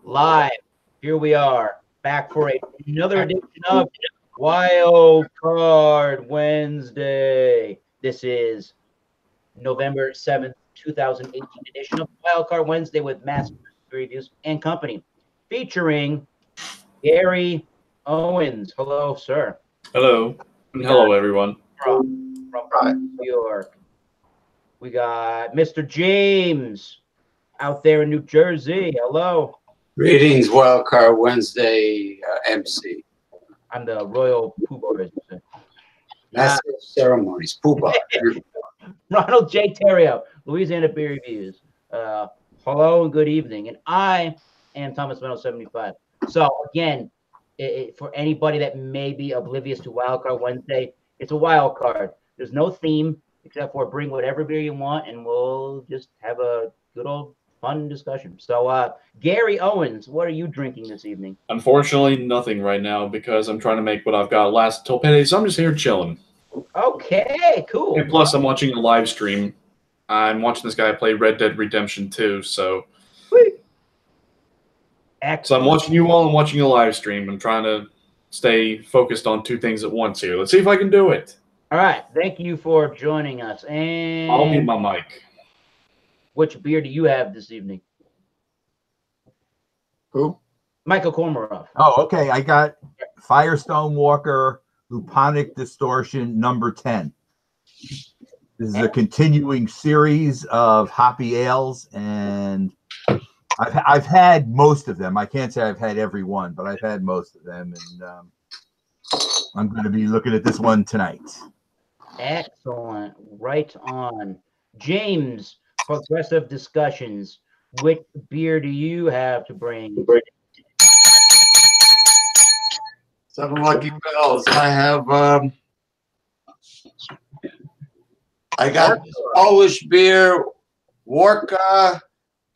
live. Here we are, back for another edition of Wild Card Wednesday. This is November 7th, 2018 edition of Wild Card Wednesday with Master Reviews and Company, featuring Gary Owens. Hello, sir. Hello. Hello, everyone. From New York. We got Mr. James out there in New Jersey. Hello. Greetings, Wildcard Wednesday MC. I'm the Royal Pooh, as you say. Master of Ceremonies, Pooh. Ronald J. Terrio, Louisiana Beer Reviews. Hello and good evening. And I am Thomas Meadow 75. So again, for anybody that may be oblivious to Wildcard Wednesday, it's a wild card. There's no theme except for bring whatever beer you want, and we'll just have a good old fun discussion. So, Gary Owens, what are you drinking this evening? Unfortunately, nothing right now because I'm trying to make what I've got last till payday, so I'm just here chilling. Okay, cool. And plus, I'm watching a live stream. I'm watching this guy play Red Dead Redemption 2, so... Excellent. So I'm watching you all and watching a live stream. I'm trying to stay focused on two things at once here. Let's see if I can do it. All right, thank you for joining us. And I'll mute my mic. Which beer do you have this evening? Who? Michael Komarov. Oh, okay. I got Firestone Walker Luponic Distortion number 10. This is a continuing series of hoppy ales, and I've had most of them. I can't say I've had every one, but I've had most of them, and I'm going to be looking at this one tonight. Excellent. Right on. James, Progressive Discussions. Which beer do you have to bring? 7 Lucky Bells. I have, I got Polish beer, Warka.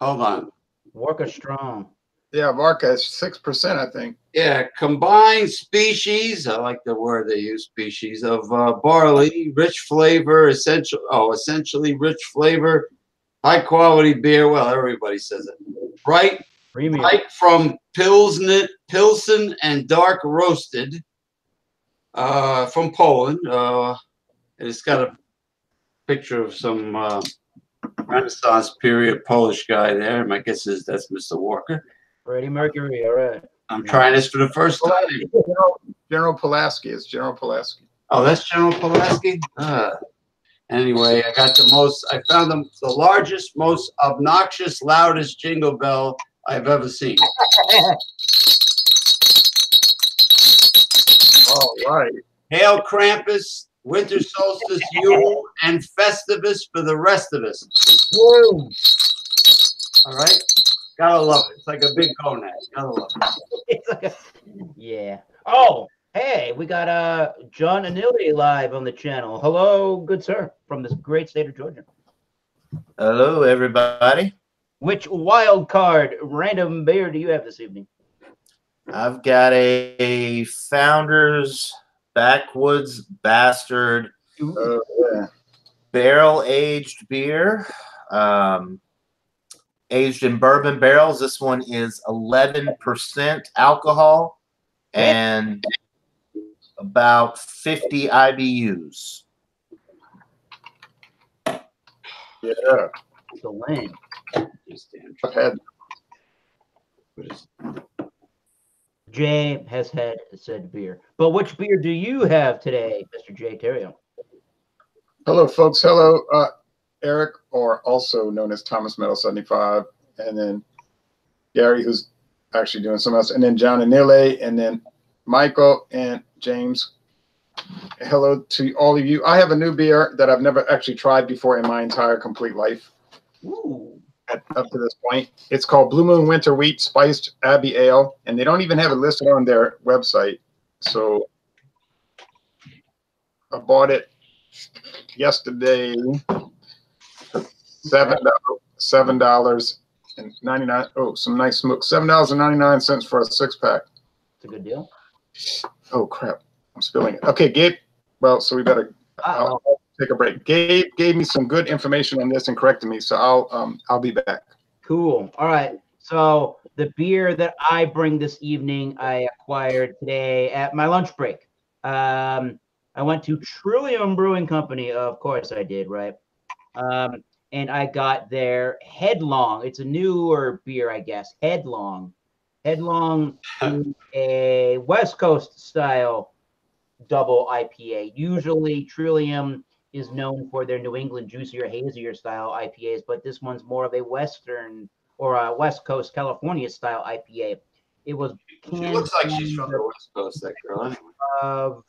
Hold on. Warka Strong. Yeah, Varka is 6%, I think. Yeah, combined species. I like the word they use, species of barley, rich flavor, essentially rich flavor, high quality beer. Well, everybody says it. Right from Pilsen and dark roasted from Poland. It's got a picture of some Renaissance period Polish guy there. My guess is that's Mr. Walker. Freddie Mercury, all right. I'm trying this for the first time. General Pulaski. It's General Pulaski. Oh, that's General Pulaski? Anyway, I got I found the largest, most obnoxious, loudest jingle bell I've ever seen. All right. Hail Krampus, Winter Solstice, Yule, and Festivus for the rest of us. Whoa. All right? Gotta love it. It's like a big gonad. Gotta love it. Yeah. Oh, hey, we got John Anili live on the channel. Hello, good sir, from this great state of Georgia. Hello, everybody. Which wild card random beer do you have this evening? I've got a Founders Backwoods Bastard barrel-aged beer. Aged in bourbon barrels. This one is 11% alcohol and about 50 IBUs. Yeah. The lane. I've had. Jay has had said beer. But which beer do you have today, Mr. Jay Terrio? Hello, folks. Hello, Eric, or also known as Thomas Meadow 75, and then Gary, who's actually doing something else, and then John Anile, and then Michael and James. Hello to all of you. I have a new beer that I've never actually tried before in my entire complete life. Ooh. Up to this point. It's called Blue Moon Winter Wheat Spiced Abbey Ale, and they don't even have it listed on their website. So I bought it yesterday. $7.99. Oh, some nice smoke. $7.99 for a 6-pack. It's a good deal. Oh crap! I'm spilling it. Okay, Gabe. Well, so we better I'll take a break. Gabe gave me some good information on this and corrected me, so I'll be back. Cool. All right, So the beer that I bring this evening, I acquired today at my lunch break. I went to Trillium Brewing Company. Of course I did, right? And I got their Headlong. It's a newer beer, I guess. Headlong. Headlong is a West Coast style double IPA. Usually Trillium is known for their New England juicier, hazier style IPAs, but this one's more of a Western or a West Coast California style IPA. It was She canned looks like she's on from the West Coast, that girl. Anyway. of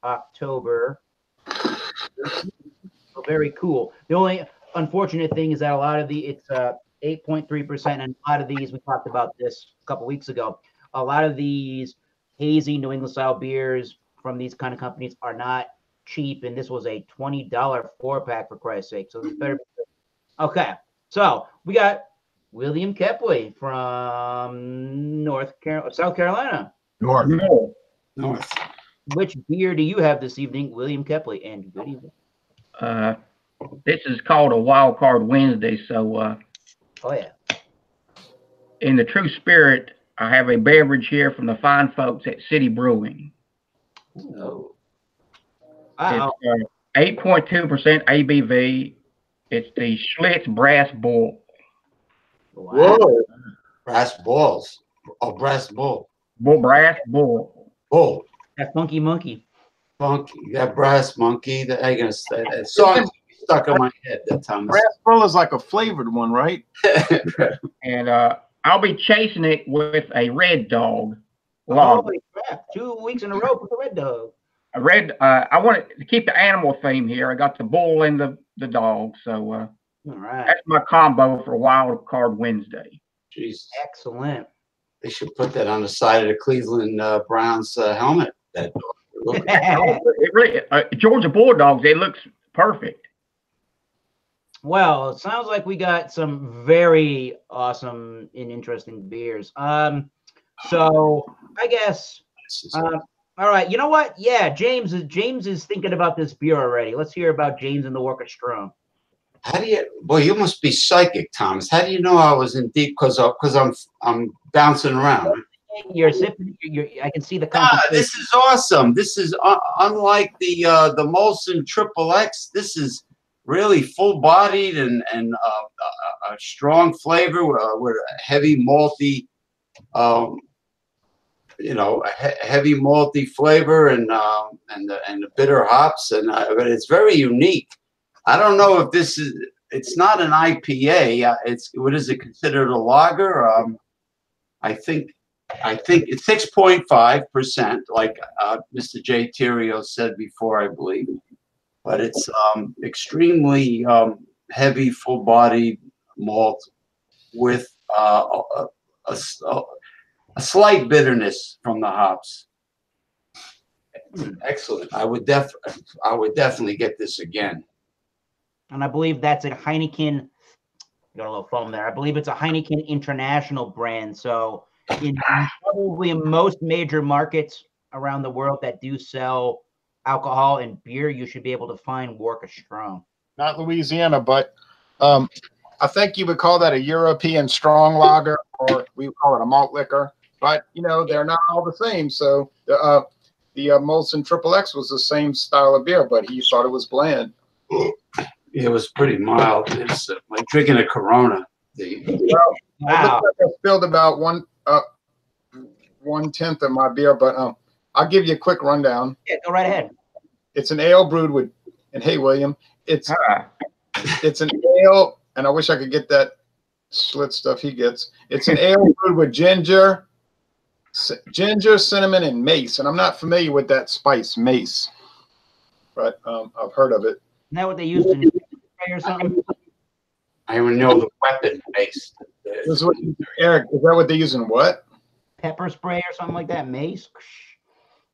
October. So very cool. The only unfortunate thing is that a lot of it's 8.3%, and a lot of these, we talked about this a couple weeks ago, a lot of these hazy New England style beers from these kind of companies are not cheap, and this was a $20 4-pack, for Christ's sake. So this better be good. Okay, so we got William Kepley from South Carolina. North. North. Which beer do you have this evening, William Kepley? And good evening. This is called a Wild Card Wednesday. So, Oh yeah. in the true spirit, I have a beverage here from the fine folks at City Brewing. Oh. It's 8.2% ABV. It's the Schlitz Brass Bull. Wow. Whoa. Brass balls. Oh, brass bull. Brass Bull. Bull. That funky monkey. Funky. That brass monkey. That I gonna say that song stuck in my head that time. Brass Bull is like a flavored one, right? And I'll be chasing it with a Red Dog lager. Holy crap. 2 weeks in a row with the Red Dog. A red. I wanted to keep the animal theme here. I got the bull and the dog. So All right. that's my combo for Wild Card Wednesday. Jesus. Excellent. They should put that on the side of the Cleveland Browns helmet. That It really, Georgia Bulldogs. It looks perfect. Well, it sounds like we got some very awesome and interesting beers. So I guess all right, you know what? Yeah, James is thinking about this beer already. Let's hear about James and the Orchestra. How do you? Boy, you must be psychic, Thomas. How do you know I was in deep? Because I'm bouncing around. You're sipping. I can see the This is awesome. This is unlike the Molson Triple X. This is really full-bodied and a strong flavor with a heavy malty, heavy malty flavor and the bitter hops but it's very unique. I don't know if this is. It's not an IPA. What is it considered, a lager? I think it's 6.5%, like Mr. J. Terrio said before, I believe. But it's extremely heavy, full-bodied malt with a slight bitterness from the hops. Excellent. I would definitely get this again. And I believe that's a Heineken. Got a little foam there. I believe it's a Heineken International brand. So in probably most major markets around the world that do sell alcohol and beer, you should be able to find Worcester. Not Louisiana, but I think you would call that a European strong lager, or we would call it a malt liquor. But they're not all the same. So the Molson Triple X was the same style of beer, but he thought it was bland. It was pretty mild. It's like drinking a Corona. Well, it looks like I spilled about 1/10 of my beer, but I'll give you a quick rundown. Yeah, go right ahead. It's an ale brewed with, and hey, William, it's an ale, and I wish I could get that Schlitz stuff he gets. It's an ale brewed with ginger, cinnamon, and mace. And I'm not familiar with that spice, mace, but I've heard of it. Isn't that what they used in or something? I even know the weapon base. Eric, is that what they use in what? Pepper spray or something like that? Mace?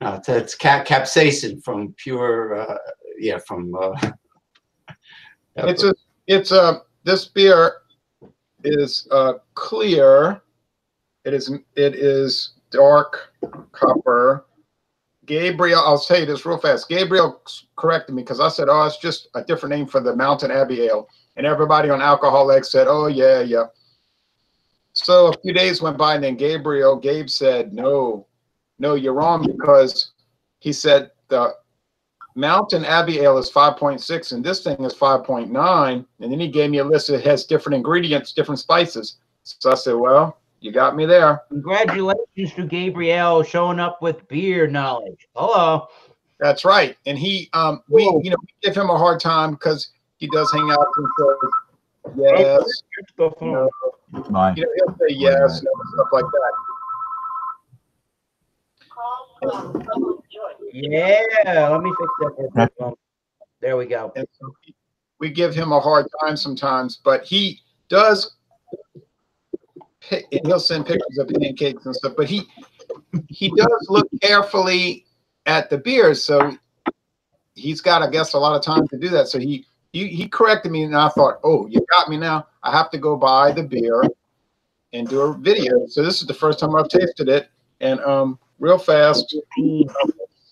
No, it's capsaicin from pure, This beer is clear. It is dark copper. Gabriel, I'll say this real fast. Gabriel corrected me because I said, "Oh, it's just a different name for the Mountain Abbey Ale," and everybody on Alcohol X said, "Oh yeah." So a few days went by, and then Gabe said, no, you're wrong, because he said the Mountain Abbey Ale is 5.6 and this thing is 5.9. And then he gave me a list that has different ingredients, different spices. So I said, well, you got me there. Congratulations to Gabriel showing up with beer knowledge. Hello. That's right. And he, we give him a hard time because he does hang out and says, yes. Mine. He'll say yes and stuff like that. Yeah, let me fix that. There we go. And so we give him a hard time sometimes, but he does. He'll send pictures of pancakes and stuff, but he does look carefully at the beers, so he's got, I guess, a lot of time to do that. So he corrected me, and I thought, oh, you got me now. I have to go buy the beer and do a video. So this is the first time I've tasted it, and real fast.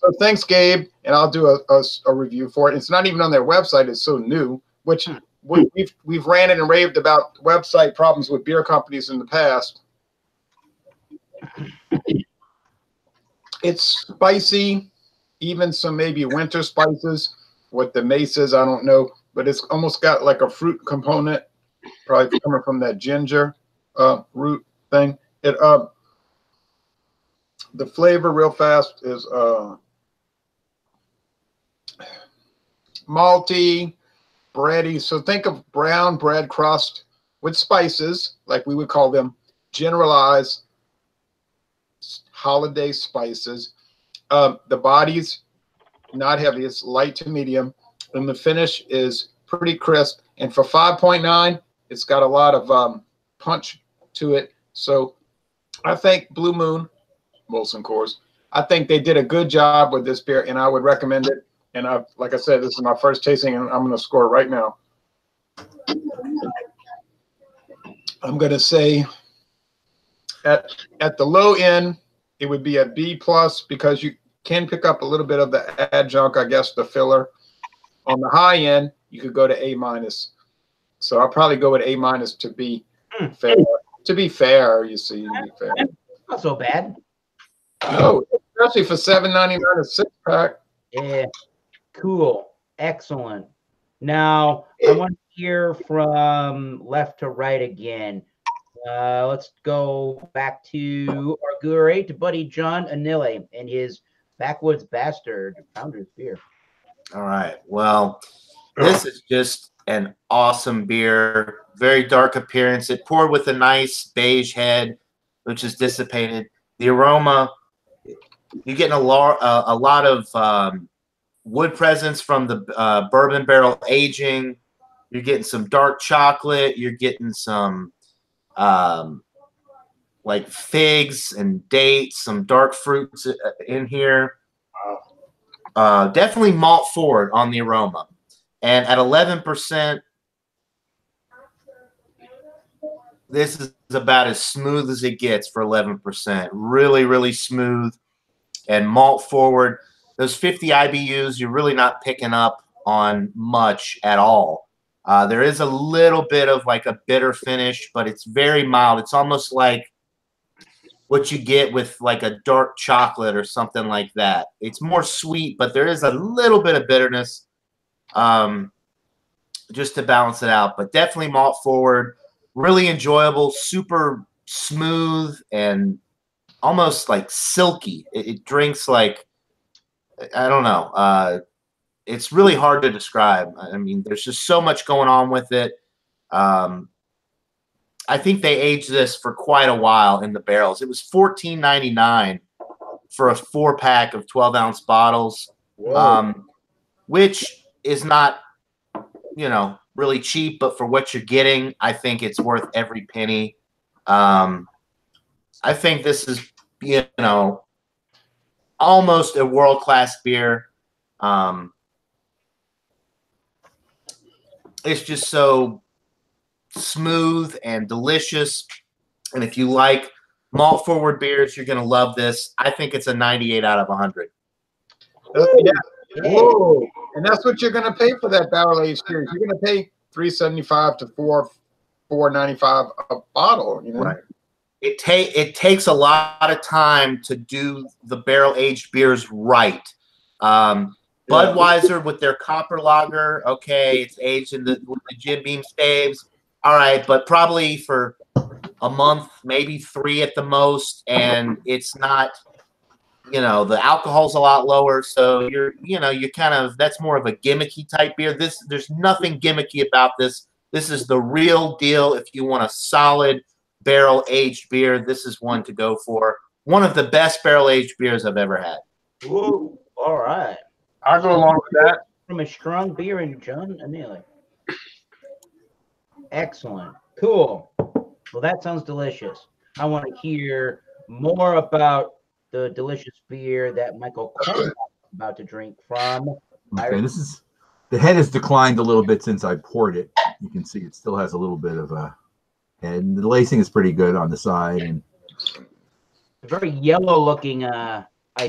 So thanks, Gabe, and I'll do a review for it. It's not even on their website; it's so new. Which we've ranted and raved about website problems with beer companies in the past. It's spicy, even some maybe winter spices. What the mace is, I don't know, but it's almost got like a fruit component, probably coming from that ginger root thing. The flavor, real fast, is malty, bready. So think of brown bread crust with spices, like we would call them generalized holiday spices. The body's not heavy, it's light to medium, and the finish is pretty crisp. And for 5.9, it's got a lot of punch to it. So I think Blue Moon, Molson Coors, I think they did a good job with this beer, and I would recommend it. And like I said, this is my first tasting, and I'm going to score it right now. I'm going to say at the low end, it would be a B+ because you can pick up a little bit of the adjunct, I guess, the filler. On the high end, you could go to A-. So I'll probably go with A- to be fair. To be fair, you see, to be fair. Not so bad. No, especially for $7.99 a 6-pack. Yeah. Cool. Excellent. Now, I want to hear from left to right again. Let's go back to our great buddy John Anile and his Backwoods Bastard Founder's Beer. All right. Well, this is just an awesome beer. Very dark appearance. It poured with a nice beige head, which is dissipated. The aroma, you're getting a lot of wood presence from the bourbon barrel aging. You're getting some dark chocolate. You're getting some like figs and dates, some dark fruits in here. Definitely malt forward on the aroma. And at 11%, this is about as smooth as it gets for 11%. Really, really smooth and malt forward. Those 50 IBUs, you're really not picking up on much at all. There is a little bit of like a bitter finish, but it's very mild. It's almost like what you get with like a dark chocolate or something like that. It's more sweet, but there is a little bit of bitterness just to balance it out. But definitely malt forward, really enjoyable, super smooth, and almost like silky. It drinks like, I don't know. It's really hard to describe. I mean, there's just so much going on with it. I think they aged this for quite a while in the barrels. It was $14.99 for a 4-pack of 12-ounce bottles, which is not, really cheap. But for what you're getting, I think it's worth every penny. I think this is, almost a world-class beer. It's just so smooth and delicious. And if you like malt forward beers, you're going to love this. I think it's a 98 out of 100. Yeah. Whoa. And that's what you're going to pay for that barrel aged beer. You're going to pay $3.75 to $4.95 a bottle. Right. it takes a lot of time to do the barrel aged beers right. Budweiser with their copper lager, okay, it's aged in with the Jim Beam staves, all right, but probably for a month, maybe 3 at the most, and it's not, the alcohol's a lot lower, so you're kind of, that's more of a gimmicky type beer. There's nothing gimmicky about this. This is the real deal. If you want a solid barrel aged beer, this is one to go for. One of the best barrel aged beers I've ever had. Whoa, all right. I'll go along with that. From a strong beer and John Annealy. Excellent. Cool. Well, that sounds delicious. I want to hear more about the delicious beer that Michael Coleman is about to drink from. Okay, the head has declined a little bit since I poured it. You can see it still has a little bit of a head. And the lacing is pretty good on the side, and very yellow looking.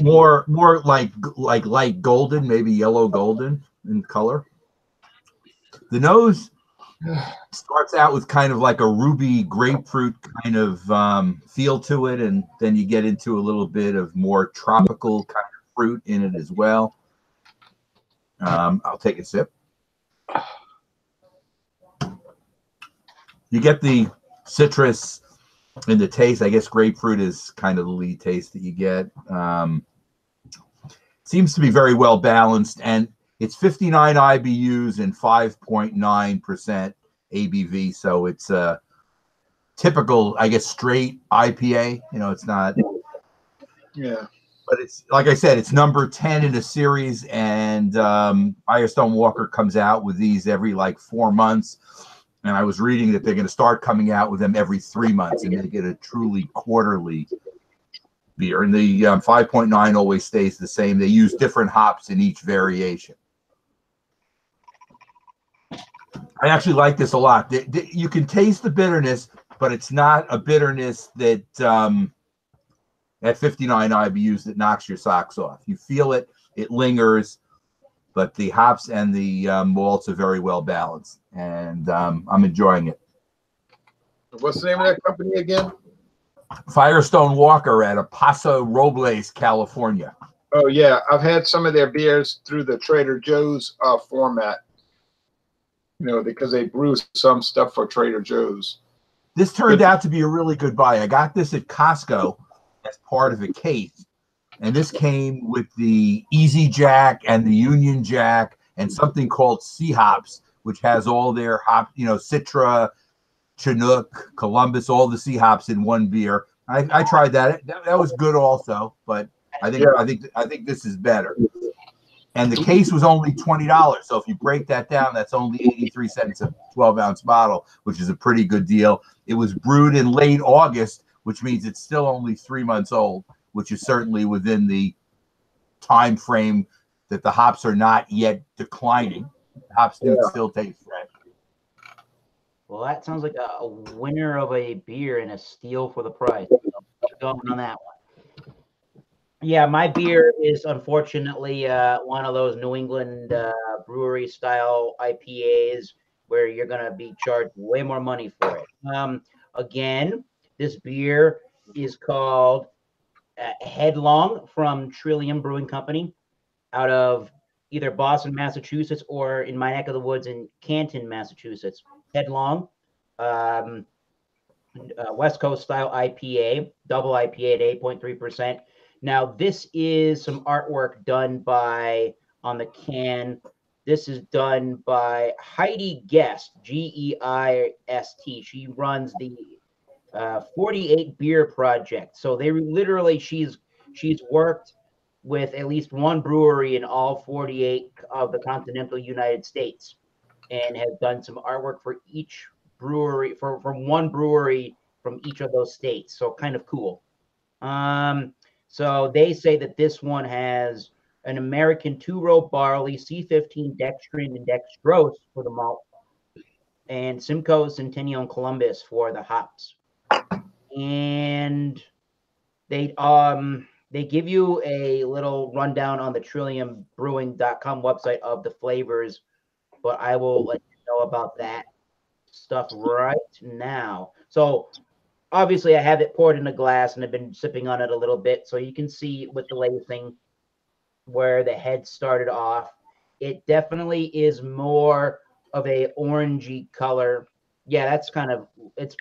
More like light golden, maybe yellow golden in color. The nose starts out with kind of like a ruby grapefruit kind of feel to it, and then you get into a little bit of more tropical kind of fruit in it as well. I'll take a sip. You get the citrus in the taste. I guess grapefruit is kind of the lead taste that you get. Seems to be very well balanced, and it's 59 IBUs and 5.9% ABV. So it's a typical, I guess, straight IPA. It's not. Yeah. But it's, like I said, it's number 10 in a series, and Firestone Walker comes out with these every like 4 months. And I was reading that they're going to start coming out with them every 3 months and make it a truly quarterly beer. And the 5.9 always stays the same. They use different hops in each variation. I actually like this a lot. You can taste the bitterness, but it's not a bitterness that at 59 IBUs that knocks your socks off. You feel it, it lingers, but the hops and the malts are very well balanced, and I'm enjoying it. What's the name of that company again? Firestone Walker out of Paso Robles, California. Oh yeah, I've had some of their beers through the Trader Joe's format. Because they brew some stuff for Trader Joe's. This turned out to be a really good buy. I got this at Costco as part of a case, and this came with the Easy Jack and the Union Jack and something called Sea Hops, which has all their hop, Citra, Chinook, Columbus, all the sea hops in one beer. I tried that. That was good also, but I think this is better. And the case was only $20. So if you break that down, that's only 83 cents a 12-ounce bottle, which is a pretty good deal. It was brewed in late August, which means it's still only 3 months old, which is certainly within the time frame that the hops are not yet declining. Hops do still taste fresh. Well, that sounds like a winner of a beer and a steal for the price. Going on that one. Yeah, my beer is unfortunately one of those New England brewery style IPAs where you're going to be charged way more money for it. Again, this beer is called Headlong from Trillium Brewing Company out of either Boston, Massachusetts, or in my neck of the woods in Canton, Massachusetts. Headlong, West Coast style IPA, double IPA at 8.3%. Now, this is some artwork done on the can. This is done by Heidi Guest, Geist. She runs the 48 Beer Project. So they literally, she's worked with at least one brewery in all 48 of the continental United States, and has done some artwork for each brewery, from one brewery from each of those states. So kind of cool. So they say that this one has an American 2-row barley, C15 dextrin and dextrose for the malt, and Simcoe, Centennial, and Columbus for the hops. And they give you a little rundown on the trilliumbrewing.com website of the flavors, but I will let you know about that stuff right now. So obviously I have it poured in a glass and I've been sipping on it a little bit, so you can see with the lacing where the head started off. It definitely is more of a orangey color. Yeah, it's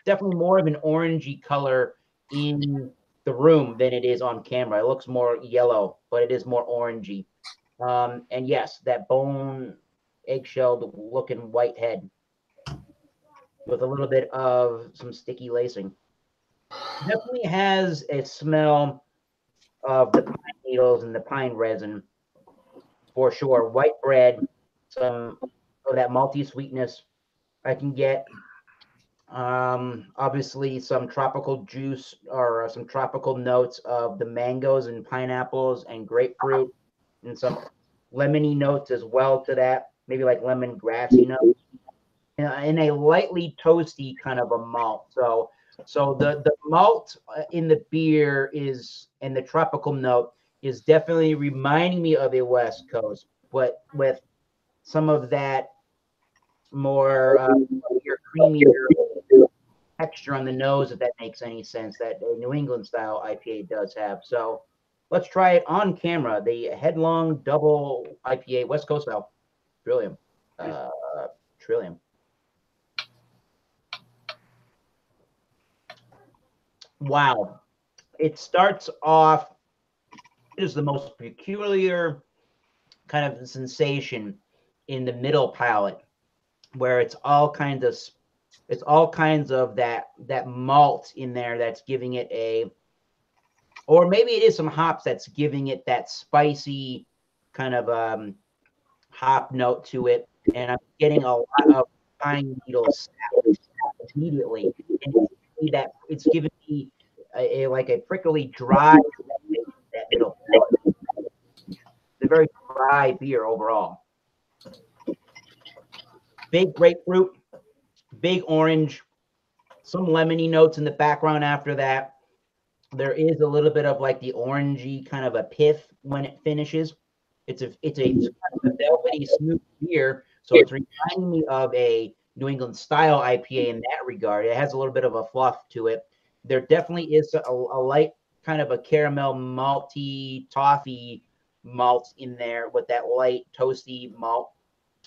definitely more of an orangey color in the room than it is on camera. It looks more yellow, but it is more orangey. And yes, that bone eggshell looking white head with a little bit of some sticky lacing. Definitely has a smell of the pine needles and the pine resin for sure. White bread, some of that malty sweetness I can get. Obviously some tropical juice or some tropical notes of the mangoes and pineapples and grapefruit, and some lemony notes as well to that, maybe like lemon grassy notes, in a lightly toasty kind of a malt. So the malt in the beer is, and the tropical note is definitely reminding me of a West Coast, but with some of that more creamier texture on the nose, if that makes any sense, that a New England style IPA does have. So let's try it on camera. The Headlong Double IPA, West Coast style, Trillium. Trillium. Wow. It starts off, it is the most peculiar kind of sensation in the middle palate, where it's all kinds of that malt in there that's giving it a, or maybe it is some hops that's giving it that spicy kind of hop note to it, and I'm getting a lot of pine needles immediately, and that it's giving me a like a prickly dry that middle palate. It's a very dry beer overall. Big grapefruit, big orange, some lemony notes in the background after that. There is a little bit of like the orangey kind of a pith when it finishes. It's kind of a velvety smooth beer, so it's reminding me of a New England style IPA in that regard. It has a little bit of a fluff to it. There definitely is a light kind of a caramel malty toffee malt in there with that light toasty malt.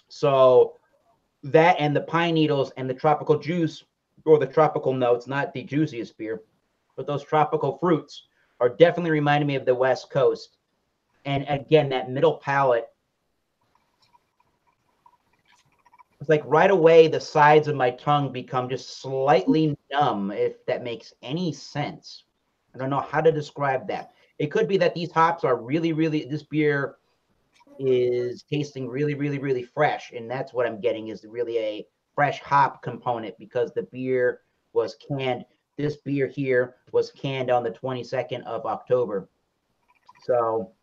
So that and the pine needles and the tropical juice, or the tropical notes, not the juiciest beer, but those tropical fruits are definitely reminding me of the West Coast. And again, that middle palate, it's like right away the sides of my tongue become just slightly numb, if that makes any sense. I don't know how to describe that. It could be that these hops are this beer is tasting really fresh, and that's what I'm getting, is really a fresh hop component, because the beer was canned. This beer here was canned on the 22nd of October. So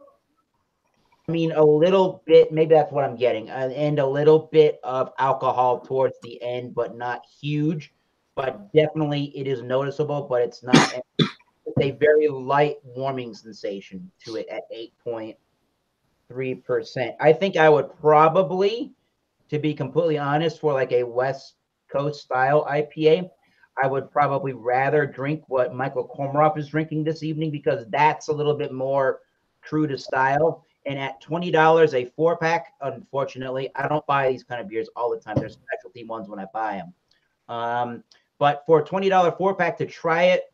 I mean, a little bit, maybe that's what I'm getting, and a little bit of alcohol towards the end, but not huge. But definitely it is noticeable, but it's not. It's a very light warming sensation to it at 8.3%. I think I would probably, to be completely honest, for like a West Coast style IPA, I would probably rather drink what Michael Komarov is drinking this evening, because that's a little bit more true to style. And at $20 a 4-pack, unfortunately, I don't buy these kind of beers all the time. There's specialty ones when I buy them. But for a $20 4-pack to try it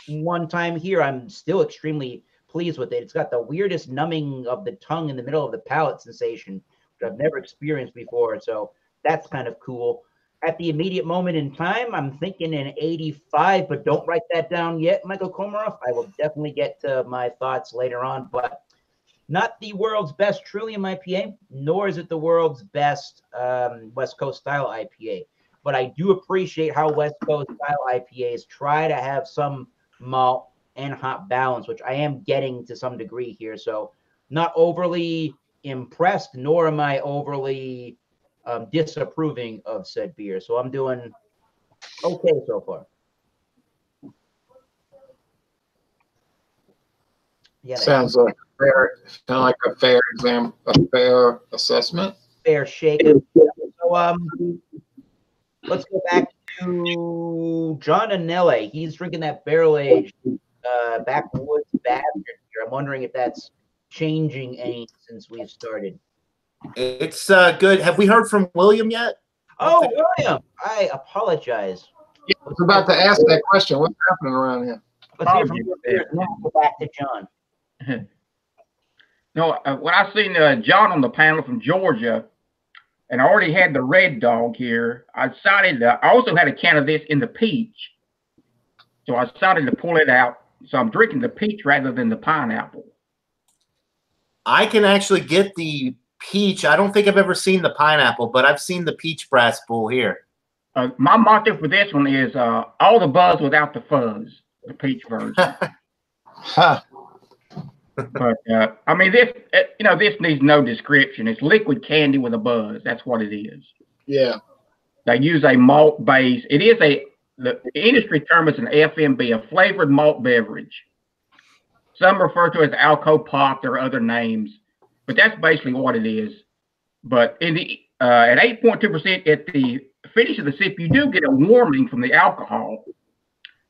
one time here, I'm still extremely pleased with it. It's got the weirdest numbing of the tongue in the middle of the palate sensation, which I've never experienced before. So that's kind of cool. At the immediate moment in time, I'm thinking an 85, but don't write that down yet, Michael Komarov. I will definitely get to my thoughts later on, but not the world's best Trillium IPA, nor is it the world's best West Coast style IPA. But I do appreciate how West Coast style IPAs try to have some malt and hop balance, which I am getting to some degree here. So not overly impressed, nor am I overly disapproving of said beer. So I'm doing okay so far. Yeah, Sounds like a fair exam, a fair assessment. Fair shake. So let's go back to John Anele. He's drinking that barrel-aged backwoods bastard here. I'm wondering if that's changing any since we've started. It's good. Have we heard from William yet? Oh, William, I apologize. I was about to ask that question. What's happening around here? Let's hear from you first, and then we'll go back to John. No, when I seen John on the panel from Georgia, and I already had the Red Dog here, I decided I also had a can of this in the peach. So I decided to pull it out. So I'm drinking the peach rather than the pineapple. I can actually get the peach. I don't think I've ever seen the pineapple, but I've seen the peach brass bull here. My motto for this one is all the buzz without the fuzz, the peach version. Huh. But I mean, this this needs no description. It's liquid candy with a buzz. That's what it is. Yeah. They use a malt base. It is the industry term is an FMB, a flavored malt beverage. Some refer to it as Alco Pop. There are other names, but that's basically what it is. But in the at 8.2% at the finish of the sip, you do get a warming from the alcohol,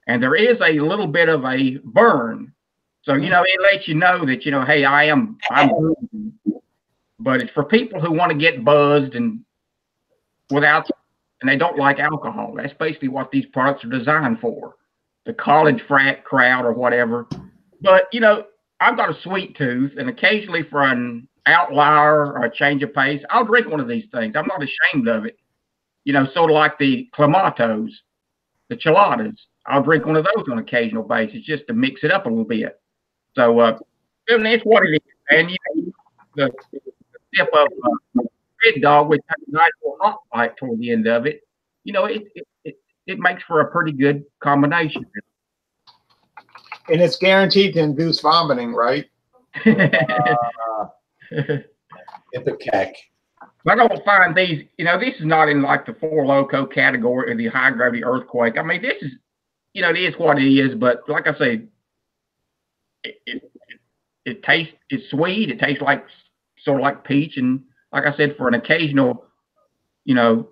and there is a little bit of a burn. So, it lets you know that, hey, I'm moving. But it's for people who want to get buzzed and they don't like alcohol. That's basically what these products are designed for, the college frat crowd or whatever. But, I've got a sweet tooth, and occasionally for an outlier or a change of pace, I'll drink one of these things. I'm not ashamed of it. Sort of like the Clamatos, the Chiladas. I'll drink one of those on an occasional basis just to mix it up a little bit. So that's what it is. And the sip of Red Dog with a nice little hot bite toward the end of it, it makes for a pretty good combination. And it's guaranteed to induce vomiting, right? Ipecac. I don't find these, this is not in like the Four Loko category or the high gravity earthquake. I mean, this is, it is what it is, but like I say, it tastes, it's sweet. It tastes like sort of like peach. And like I said, for an occasional,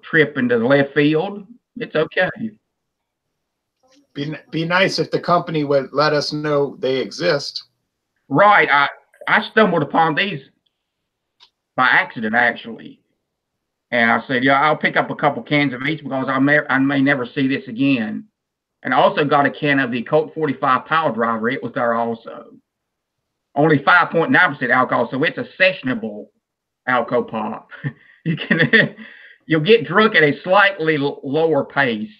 trip into the left field, it's okay. Be nice if the company would let us know they exist. Right. I stumbled upon these by accident, actually. And I said, yeah, I'll pick up a couple cans of each because I may never see this again. And I also got a can of the Colt 45 Power Driver. It was there also. Only 5.9% alcohol, so it's a sessionable Alco Pop. You'll get drunk at a slightly lower pace.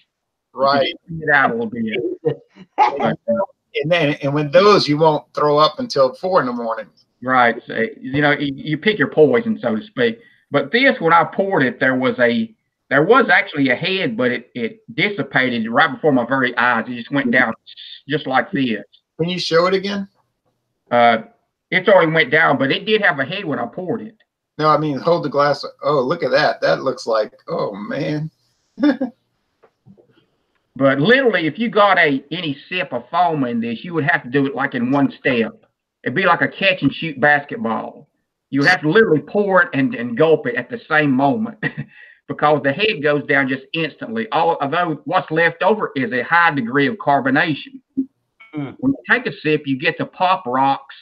Right. Get out a little bit. And when those, you won't throw up until 4 in the morning. Right. So, you pick your poison, so to speak. But this, when I poured it, there was actually a head, but it dissipated right before my very eyes. It just went down just like this. Can you show it again? It's already went down, but it did have a head when I poured it. No, I mean, hold the glass. Oh, look at that. That looks like, oh, man. But literally, if you got any sip of foam in this, you would have to do it like in one step. It'd be like a catch and shoot basketball. You would have to literally pour it and gulp it at the same moment because the head goes down just instantly. Although what's left over is a high degree of carbonation. When you take a sip, you get the Pop Rocks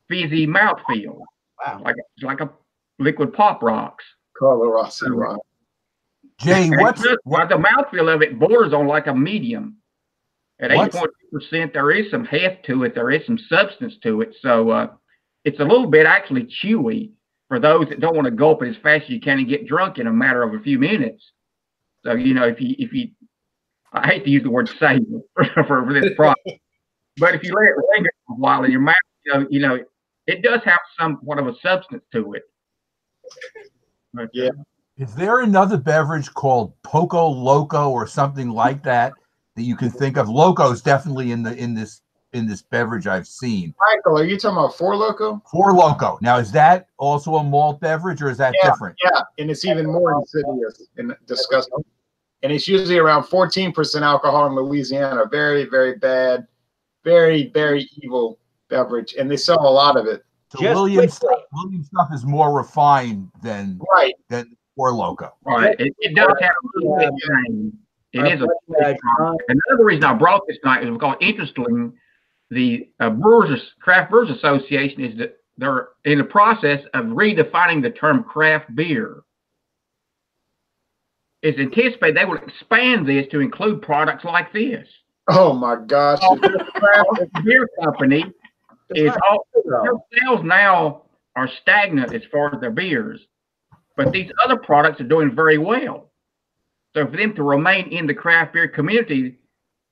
fizzy mouthfeel. Wow. Like a liquid Pop Rocks. Carlo Rossi rock. Jay, The mouthfeel of it borders on like a medium. At 8.2%, there is some heft to it. There is some substance to it. So it's a little bit actually chewy for those that don't want to gulp it as fast as you can and get drunk in a matter of a few minutes. So, if you I hate to use the word savor for this product, but if you let it linger for a while in your mouth, it does have somewhat of a substance to it. But, yeah. Is there another beverage called Poco Loco or something like that you can think of? Loco's definitely in this beverage I've seen. Michael, are you talking about Four Loko? Four Loko. Now, is that also a malt beverage or is that different? Yeah, and it's even more insidious and disgusting. And it's usually around 14% alcohol in Louisiana. Very, very bad, very, very evil beverage. And they sell a lot of it. So Williams stuff is more refined than Four Loko. Right. It does have a little bit of It is a another reason I brought this tonight is because interestingly, the Craft Brewers Association is that they're in the process of redefining the term craft beer. It's anticipated they will expand this to include products like this. Oh my gosh! The beer company is all their sales now are stagnant as far as their beers, but these other products are doing very well. So for them to remain in the craft beer community,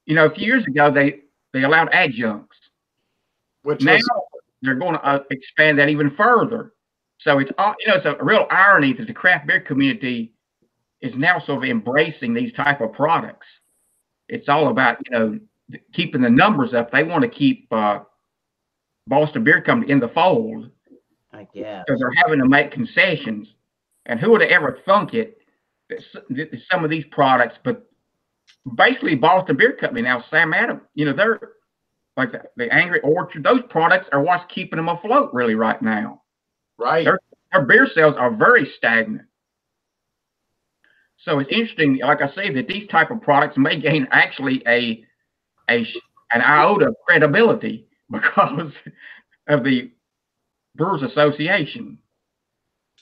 you know, a few years ago they allowed adjuncts, Which now they're going to expand that even further. So it's all, you know, it's a real irony that the craft beer community is now sort of embracing these type of products. It's all about, you know, keeping the numbers up. They want to keep Boston Beer Company in the fold. I guess. Because they're having to make concessions. And who would have ever thunk it that some of these products, but basically Boston Beer Company now, Sam Adams, you know, they're like the Angry Orchard, those products are what's keeping them afloat really right now. right. Their beer sales are very stagnant. So it's interesting, like I say, that these type of products may gain actually an iota of credibility because of the Brewers Association.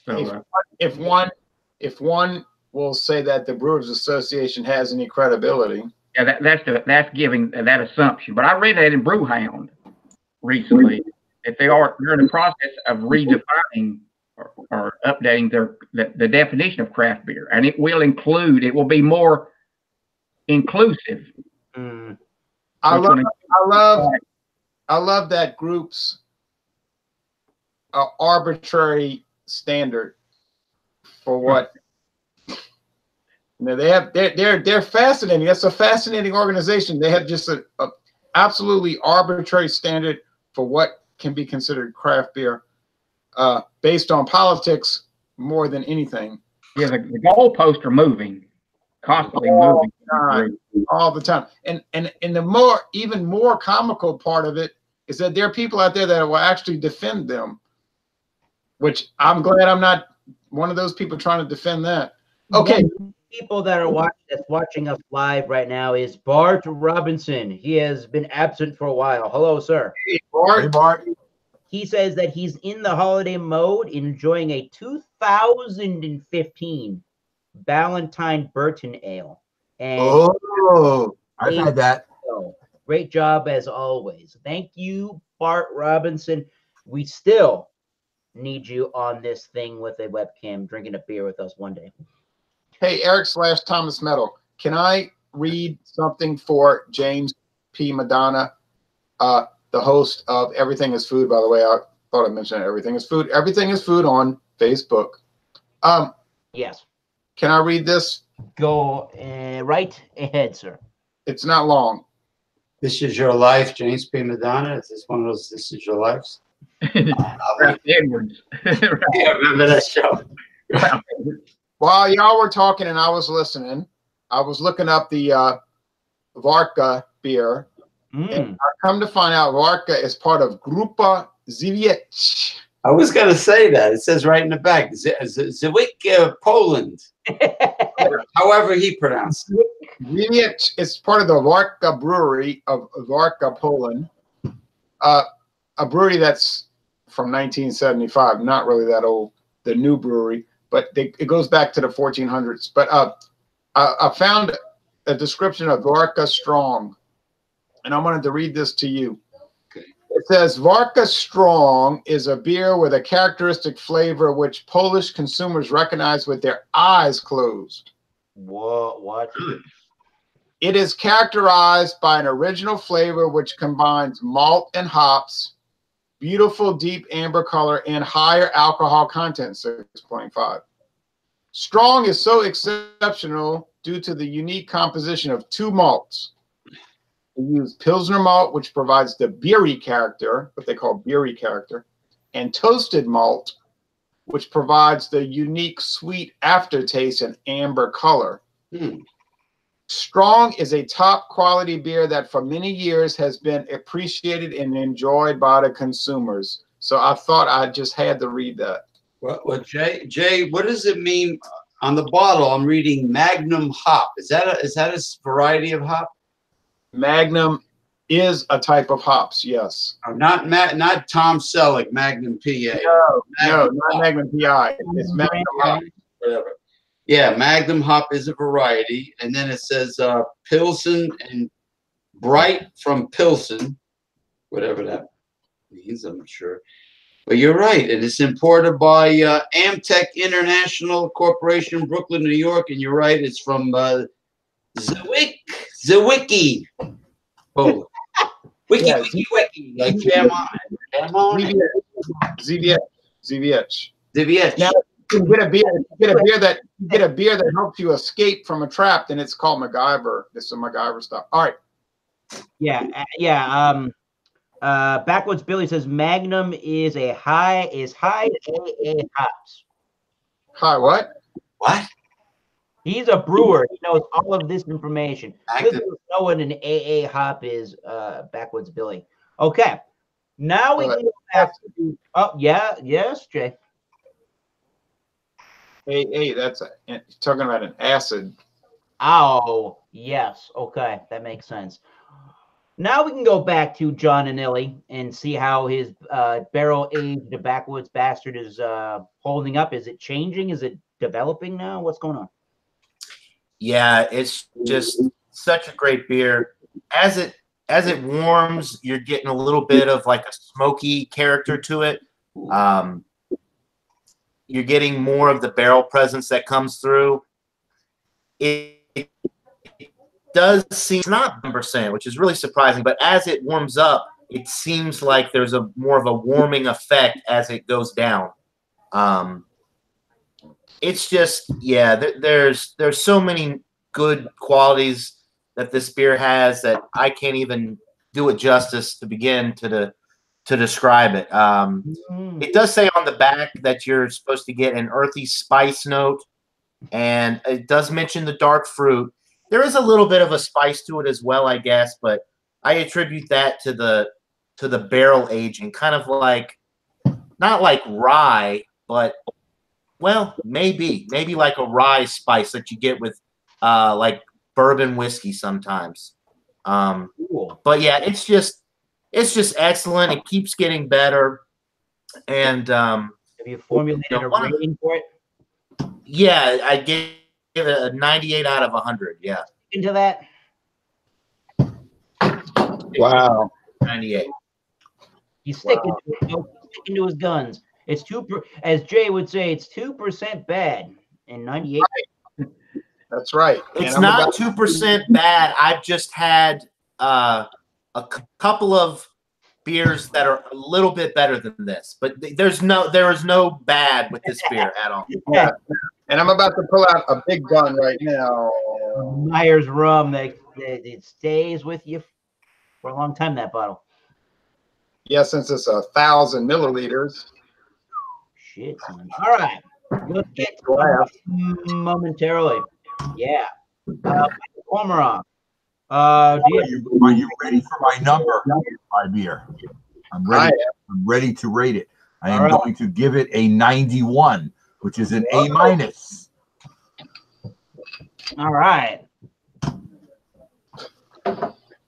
So If one will say that the Brewers Association has any credibility, yeah, that's giving that assumption. But I read that in Brewhound recently that they're in the process of redefining or updating the definition of craft beer, and it will be more inclusive. I love that group's arbitrary standard for what you know, they're fascinating. That's a fascinating organization. They have just a absolutely arbitrary standard for what can be considered craft beer, based on politics more than anything. Yeah, the goalposts are moving, constantly moving all the time. And the even more comical part of it is that there are people out there that will actually defend them, which I'm glad I'm not one of those people trying to defend that. Okay. People that are watching us live right now is Bart Robinson. He has been absent for a while. Hello, sir. Hey, Bart. Hey, Bart. He says that he's in the holiday mode, enjoying a 2015 Ballantine Burton Ale. And I've had that. Great job as always. Thank you, Bart Robinson. We still need you on this thing with a webcam, drinking a beer with us one day. Hey, Eric/Thomas Metal, can I read something for James P. Madonna, the host of Everything is Food? By the way, I thought I mentioned Everything is Food. Everything is Food on Facebook. Yes. Can I read this? Go right ahead, sir. It's not long. This is your life, James P. Madonna. Is this one of those This Is Your Lives? Edwards. Yeah, remember that show? While y'all were talking and I was listening, I was looking up the Varka beer. And I come to find out Varka is part of Grupa Żywiec. I was going to say that. It says right in the back, Żywiec, Poland. However he pronounced it. Żywiec is part of the Varka brewery of Varka, Poland. A brewery that's from 1975, not really that old, the new brewery, but it goes back to the 1400s. But I found a description of Varka Strong, and I wanted to read this to you. Okay. It says, Varka Strong is a beer with a characteristic flavor which Polish consumers recognize with their eyes closed. Whoa, what? It is characterized by an original flavor which combines malt and hops, beautiful deep amber color, and higher alcohol content, 6.5. Strong is so exceptional due to the unique composition of two malts. We use Pilsner malt, which provides the beery character, what they call beery character, and toasted malt, which provides the unique sweet aftertaste and amber color. Strong is a top quality beer that for many years has been appreciated and enjoyed by the consumers. So I thought I just had to read that. Well, Jay, what does it mean on the bottle, I'm reading Magnum hop. Is that a variety of hop? Magnum is a type of hops. Yes. Or not Tom Selleck, Magnum PA. No, not Magnum PI. It's Magnum hop. Whatever. Yeah, Magnum hop is a variety, and then it says Pilsen and Bright from Pilsen, whatever that means. I'm not sure. But you're right, and it's imported by Amtech International Corporation, Brooklyn, New York. And you're right, it's from Zwicky. Oh, wiki, like jam on. ZVH. ZVH. Now, you get a beer that helps you escape from a trap, then it's called MacGyver. This is MacGyver stuff. All right. Yeah. Backwoods Billy says Magnum is high AA hops. Hi, what? What? He's a brewer. He knows all of this information. Magnum. This is knowing an AA hop is Backwoods Billy. Okay. Now we can go back to yes, Jay. AA, that's talking about an acid. Oh, yes. Okay, that makes sense. Now we can go back to John Anilli and see how his barrel-aged Backwoods Bastard is holding up. Is it changing? Is it developing now? What's going on? Yeah, it's just such a great beer. As it warms, you're getting a little bit of like a smoky character to it. You're getting more of the barrel presence that comes through. It does seem, it's not 1%, which is really surprising, but as it warms up, it seems like there's more of a warming effect as it goes down. It's just, yeah, there's so many good qualities that this beer has that I can't even do it justice to begin to describe it. It does say on the back that you're supposed to get an earthy spice note, and it does mention the dark fruit. There is a little bit of a spice to it as well, I guess, but I attribute that to the barrel aging, kind of like, not like rye, but well, maybe like a rye spice that you get with like bourbon whiskey sometimes. But yeah, it's just excellent. It keeps getting better. And have you formulated a rating for it? Yeah, I gave it a 98 out of 100. Yeah. Into that? Wow. 98. He's sticking to his guns. It's as Jay would say, it's 2% bad and 98. That's right. It's not 2% bad. I've just had a couple of beers that are a little bit better than this, but there is no bad with this beer at all. Yeah. And I'm about to pull out a big gun right now. Myers rum, it stays with you for a long time, that bottle. Yeah, since it's 1,000 milliliters. Shit, son. All right. Let's get to it momentarily. Yeah. Cormorant. Are you ready for my number? My beer. I'm ready. I'm ready to rate it. I am going to give it a 91, which is an A-. All right.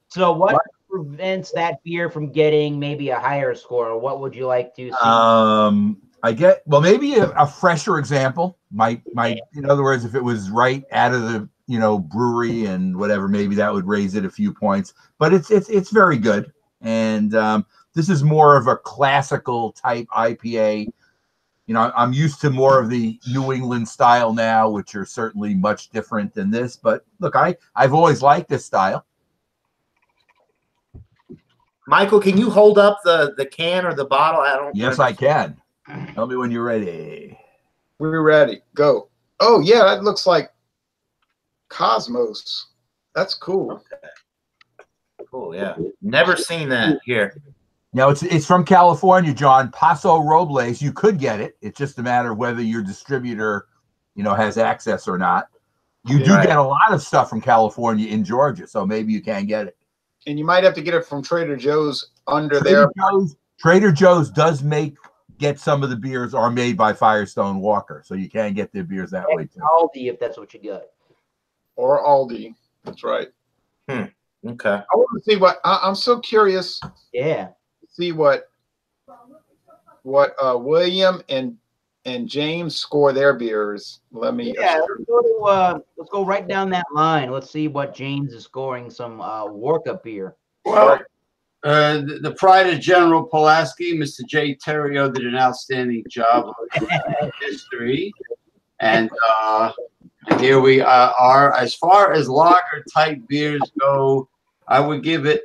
So what prevents that beer from getting maybe a higher score? What would you like to see? Maybe a fresher example might, in other words, if it was right out of the, brewery and whatever, maybe that would raise it a few points, but it's very good. And this is more of a classical type IPA. I'm used to more of the New England style now, which are certainly much different than this, but look, I've always liked this style. Michael, can you hold up the can or the bottle? Yes, I can. Tell me when you're ready. We're ready. Go. Oh, yeah, that looks like Cosmos. That's cool. Okay. Cool, yeah. Never seen that here. No, it's from California, John. Paso Robles. You could get it. It's just a matter of whether your distributor, has access or not. You do get a lot of stuff from California in Georgia, so maybe you can get it. And you might have to get it from Trader Joe's under there. Trader Joe's does make get some of the beers are made by Firestone Walker, so you can get their beers that way too. Aldi, if that's what you got. Or Aldi. That's right. Okay. I want to see what I'm so curious. Yeah. See what William and James score their beers. Let me. Yeah, let's go right down that line. Let's see what James is scoring some Warka beer. Well, the pride of General Pulaski, Mr. J. Terrio, did an outstanding job of history. And here we are. As far as lager type beers go, I would give it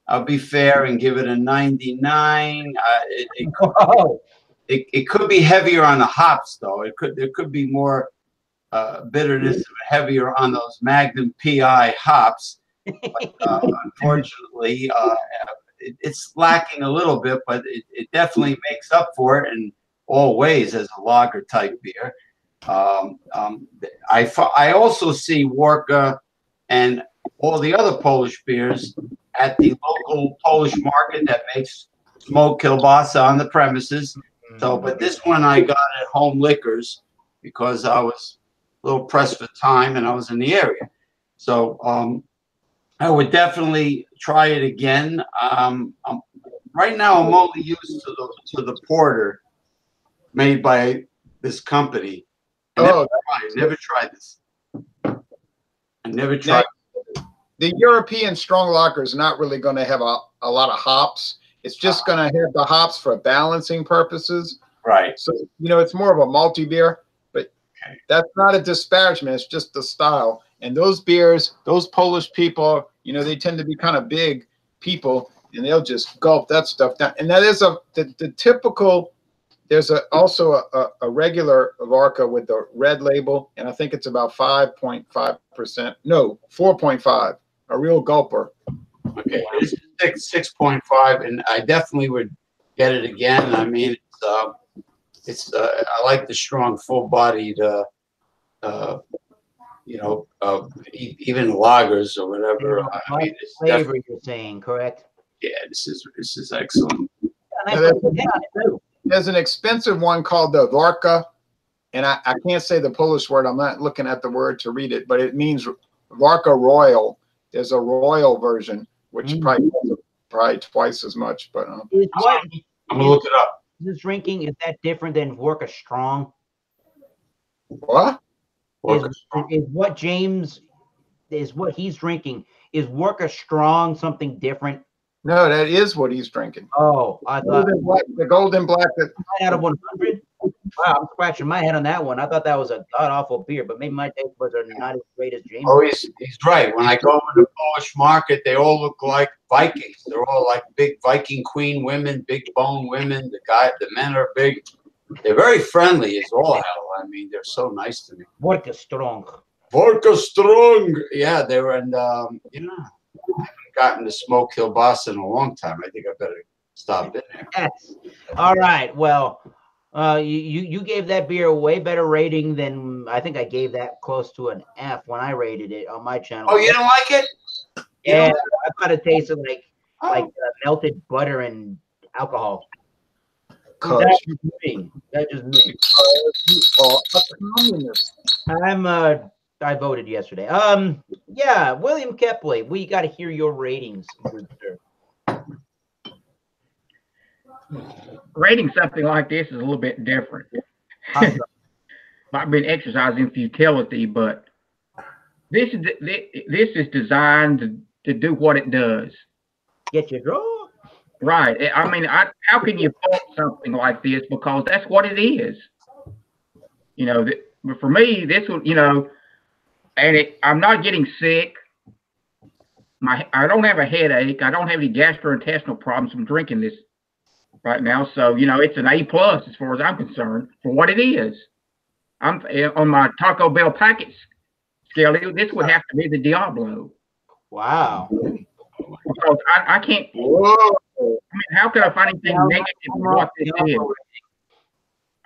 I'll be fair and give it a 99. It could be heavier on the hops, though. There could be more bitterness, heavier on those Magnum PI hops. But, unfortunately, it's lacking a little bit, but it definitely makes up for it in all ways as a lager type beer. I also see Warka and all the other Polish beers at the local Polish market that makes smoked kielbasa on the premises. So, but this one I got at Home Liquors because I was a little pressed for time and I was in the area. So, I would definitely try it again. Right now, I'm only used to the porter made by this company. I never tried this. I never tried. The European strong lager is not really going to have a lot of hops. It's just going to have the hops for balancing purposes. Right. So, it's more of a malty beer, but that's not a disparagement. It's just the style. And those beers, those Polish people, they tend to be kind of big people, and they'll just gulp that stuff down. And that is the typical. There's also a regular Varka with the red label, and I think it's about 5.5%. No, 4.5. A real gulper. Okay, this is 6.5, and I definitely would get it again. I mean, it's I like the strong, full-bodied, even lagers or whatever. I mean, it's flavor you're saying, correct? Yeah, this is excellent. There's an expensive one called the Varka, and I can't say the Polish word. I'm not looking at the word to read it, but it means Varka Royal. There's a Royal version, which probably twice as much. But I'm gonna look it up. This drinking, is that different than Warka Strong? What? Is what James is what he's drinking? Is Warka Strong something different? No, that is what he's drinking. Oh, I thought the golden black. Out of 100. Wow, I'm scratching my head on that one. I thought that was a god awful beer, but maybe my taste buds are not as great as James. Oh, he's right. When I go to the Polish market, they all look like Vikings. They're all like big Viking queen women, big bone women. The men are big. They're very friendly as all hell. I mean, they're so nice to me. Warka Strong. Warka Strong. Yeah, they were, and I haven't gotten to smoke kielbasa in a long time. I think I better stop in there. Yes. All right. Well, you gave that beer a way better rating than I think I gave that close to an F when I rated it on my channel. Oh, you don't like it? Yeah, I thought it tasted like melted butter and alcohol. That's just me. That's just me. I voted yesterday. Yeah, William Kepley, we got to hear your ratings. Rating something like this is a little bit different. I've been exercising futility, but this is designed to do what it does. Get your draw. Right. I mean, how can you fault something like this? Because that's what it is. But for me, this will, and I'm not getting sick. I don't have a headache. I don't have any gastrointestinal problems from drinking this right now. So, it's an A+ as far as I'm concerned for what it is. I'm on my Taco Bell package scale. This would have to be the Diablo. Wow. Because I can't. Whoa. I mean, how can I find anything negative for what this is?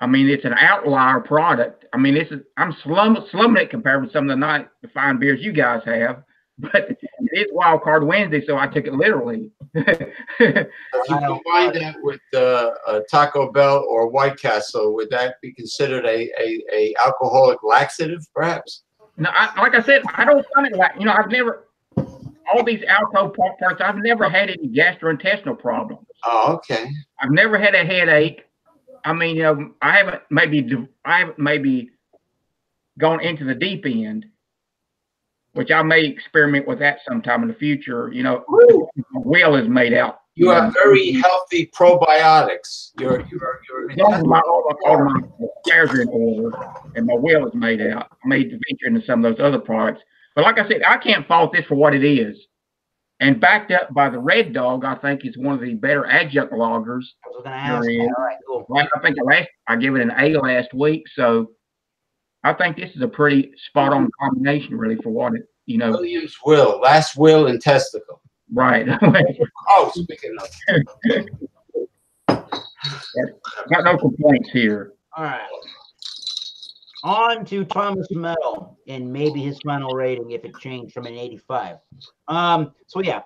I mean, it's an outlier product. I mean, I'm slumming it compared with some of the fine beers you guys have. But it's Wild Card Wednesday, so I took it literally. The if you combine that with Taco Bell or White Castle, would that be considered a alcoholic laxative, perhaps? No, like I said, I don't find it like, I've never, all these alcohol parts, I've never had any gastrointestinal problems. Oh, okay. I've never had a headache. I mean, I haven't maybe gone into the deep end, which I may experiment with that sometime in the future. My will is made out. You have very healthy probiotics. All my affairs are in order, and my will is made out. I may venture into some of those other products, but like I said, I can't fault this for what it is. And backed up by the Red Dog, I think is one of the better adjunct lagers. I was going to ask. All right, cool. Well, I think I gave it an A last week, so I think this is a pretty spot-on combination, really, for what it, Williams will, last will and testicle. Right. Oh, speaking of. Got no complaints here. All right. On to Thomas Metal and maybe his final rating if it changed from an 85. So yeah,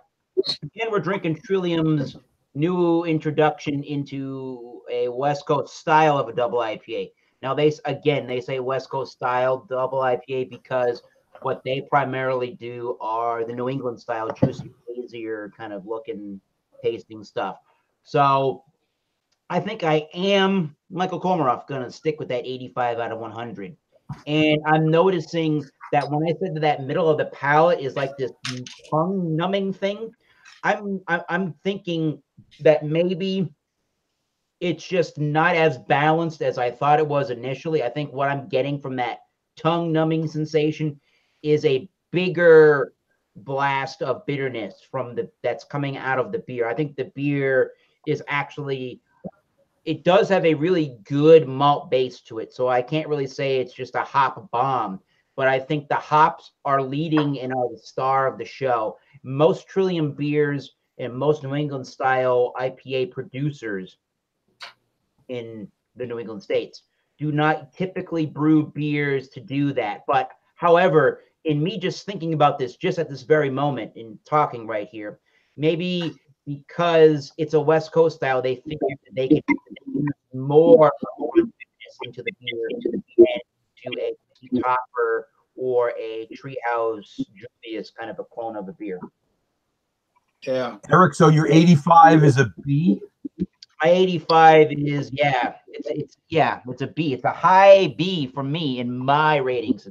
again, we're drinking Trillium's new introduction into a West Coast style of a double IPA. Now they say West Coast style double IPA because what they primarily do are the New England style, juicy, easier kind of looking, tasting stuff. So I think I am, Michael Komarov, going to stick with that 85 out of 100. And I'm noticing that when I said that middle of the palate is like this tongue numbing thing, I'm thinking that maybe it's just not as balanced as I thought it was initially. I think what I'm getting from that tongue numbing sensation is a bigger blast of bitterness that's coming out of the beer. I think the beer is actually, it does have a really good malt base to it. So I can't really say it's just a hop bomb, but I think the hops are leading and are the star of the show. Most Trillium beers and most New England style IPA producers in the New England states do not typically brew beers to do that. But however, in me just thinking about this just at this very moment in talking right here, maybe because it's a West Coast style, they figure that they can use more into the beer to a Topper or a Treehouse Julius kind of a clone of a beer. Yeah. Eric, so your 85 is a B? My 85 is, it's a B. It's a high B for me in my ratings.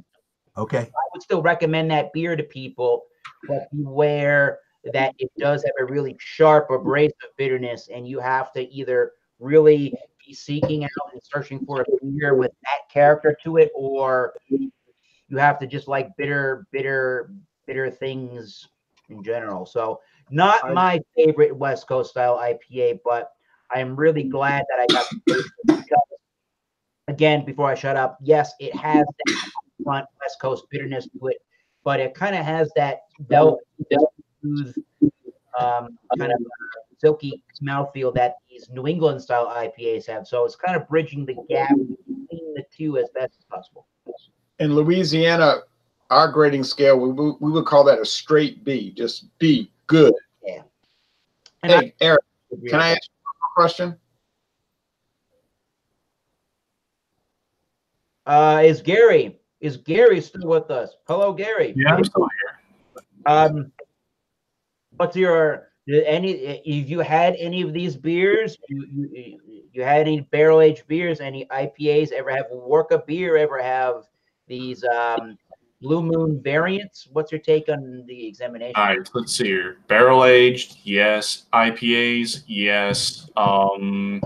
Okay. I would still recommend that beer to people, but beware that it does have a really sharp, abrasive bitterness, and you have to either really be seeking out and searching for a beer with that character to it, or you have to just like bitter things in general. So not my favorite West Coast style IPA, but I am really glad that I got the taste because, again, before I shut up, yes, it has that front West Coast bitterness to it, but it kind of has that smooth, kind of silky mouthfeel that these New England style IPAs have. So it's kind of bridging the gap between the two as best as possible. In Louisiana, our grading scale, we would call that a straight B, just B, good. Yeah. And hey, Eric, can I ask you a question? Is Gary still with us? Hello, Gary. Yeah, I'm still here. What's your have you had any of these beers? You had any barrel aged beers? Any IPAs? Ever have Worka beer? Ever have these Blue Moon variants? What's your take on the examination? All right, let's see here. Barrel aged, yes. IPAs, yes. The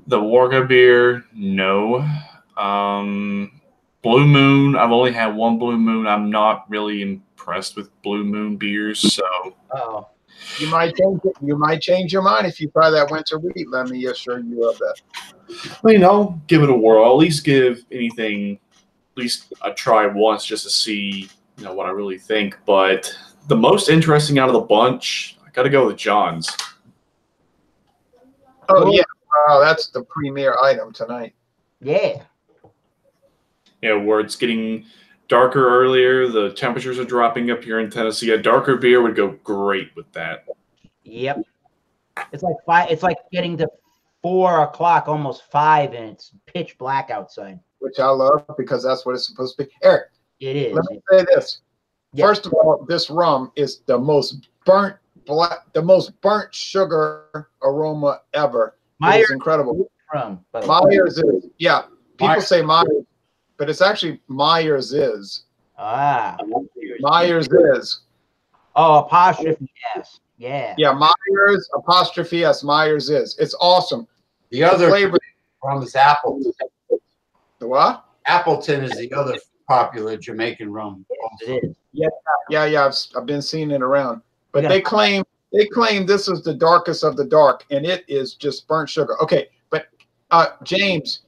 Worka beer, no. Blue Moon, I've only had one Blue Moon. I'm not really impressed with Blue Moon beers, so. Oh, You might change your mind if you try that winter wheat. Let me assure you of that. I mean, I'll give it a whirl. I'll at least give anything at least a try once just to see, what I really think. But the most interesting out of the bunch, I got to go with John's. Oh yeah, wow, that's the premier item tonight. yeah. Where it's getting darker earlier, the temperatures are dropping up here in Tennessee. A darker beer would go great with that. Yep. It's like 5. It's like getting to 4 o'clock, almost 5, and it's pitch black outside. Which I love because that's what it's supposed to be. Eric, It is. let me say this. Yeah. First of all, this rum is the most burnt sugar aroma ever. Myers It's incredible. rum. By the way. Myers is, yeah. People Myers. say Myers, but it's actually Myers is. Ah. Myers is. Oh, apostrophe S. Yeah. Yeah, Myers apostrophe S. Myers is. It's awesome. The other flavor. rum is Appleton. The what? Appleton is the other popular Jamaican rum. Also. It is. Yeah. I've been seeing it around, but Yeah. they claim this is the darkest of the dark, and it is just burnt sugar. Okay, but James,